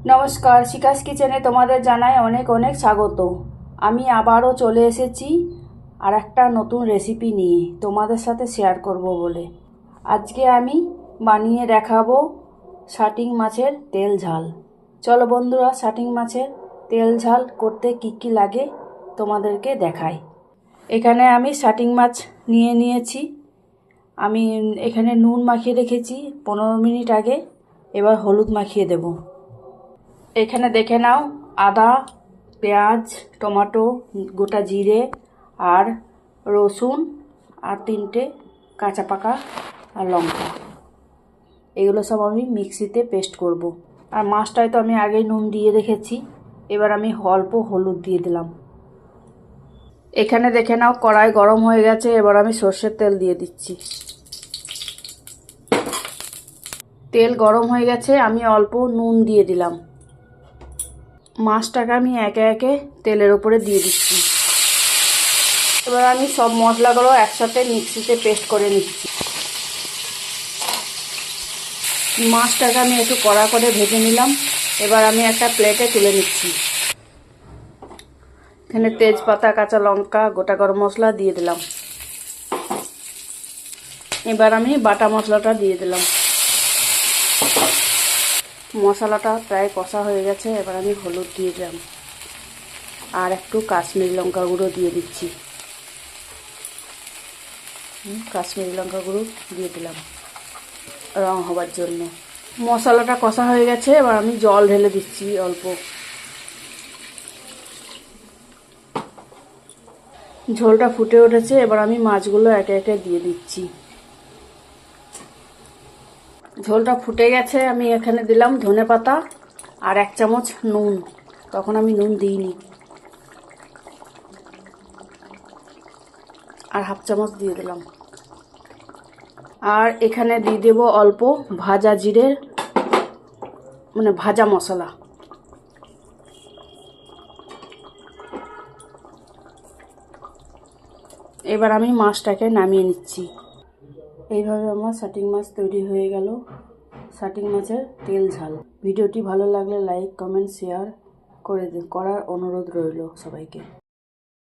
নমস্কার, শিকাস কিচেনে তোমাদের জানাই অনেক অনেক স্বাগত। আমি আবারও চলে এসেছি আর একটা নতুন রেসিপি নিয়ে তোমাদের সাথে শেয়ার করব বলে। আজকে আমি বানিয়ে দেখাবো শাটিং মাছের তেল ঝাল। চলো বন্ধুরা, শাটিং মাছের তেল ঝাল করতে কি কি লাগে তোমাদেরকে দেখাই। এখানে আমি শাটিং মাছ নিয়ে নিয়েছি। আমি এখানে নুন মাখিয়ে রেখেছি 15 মিনিট আগে। এবার হলুদ মাখিয়ে দেব। এখানে দেখে নাও, আদা, পেঁয়াজ, টমেটো, গোটা জিরে আর রসুন আর 3টে কাঁচা পাকা আর লঙ্কা, এগুলো সব আমি মিক্সিতে পেস্ট করব। আর মাছটায় তো আমি আগেই নুন দিয়ে রেখেছি। এবার আমি অল্প হলুদ দিয়ে দিলাম। এখানে দেখে নাও, কড়াই গরম হয়ে গেছে। এবার আমি সর্ষের তেল দিয়ে দিচ্ছি। তেল গরম হয়ে গেছে, আমি অল্প নুন দিয়ে দিলাম। মাছটাকে আমি একে একে তেলের উপরে দিয়ে দিচ্ছি। এবার আমি সব মশলাগুলো একসাথে মিক্সিতে পেস্ট করে নিচ্ছি। মাছটাকে আমি একটু কড়া করে ভেজে নিলাম। এবার আমি একটা প্লেটে তুলে নিচ্ছি। এখানে তেজপাতা, কাঁচা লঙ্কা, গোটা গরম মশলা দিয়ে দিলাম। এবার আমি বাটা মশলাটা দিয়ে দিলাম। মশলাটা প্রায় কষা হয়ে গেছে। এবার আমি হলুদ দিয়ে দিলাম আর একটু কাশ্মীরি লঙ্কা গুঁড়ো দিয়ে দিচ্ছি। কাশ্মীরি লঙ্কা গুঁড়ো দিয়ে দিলাম রং হবার জন্য। মশলাটা কষা হয়ে গেছে। এবার আমি জল ঢেলে দিচ্ছি অল্প। ঝোলটা ফুটে উঠেছে। এবার আমি মাছগুলো একে একে দিয়ে দিচ্ছি। ঝোলটা ফুটে গেছে। আমি এখানে দিলাম ধনেপাতা আর 1 চামচ নুন। তখন আমি নুন দিইনি। আর 1/2 চামচ দিয়ে দিলাম। আর এখানে দিয়ে দেব অল্প ভাজা জিরের ভাজা মশলা। এবার আমি মাছটাকে নামিয়ে নিচ্ছি। এইভাবে আমার শাটিং মাছ তৈরি হয়ে গেল, শাটিং মাছের তেল ঝাল। ভিডিওটি ভালো লাগলে লাইক, কমেন্ট, শেয়ার করার অনুরোধ রইল সবাইকে।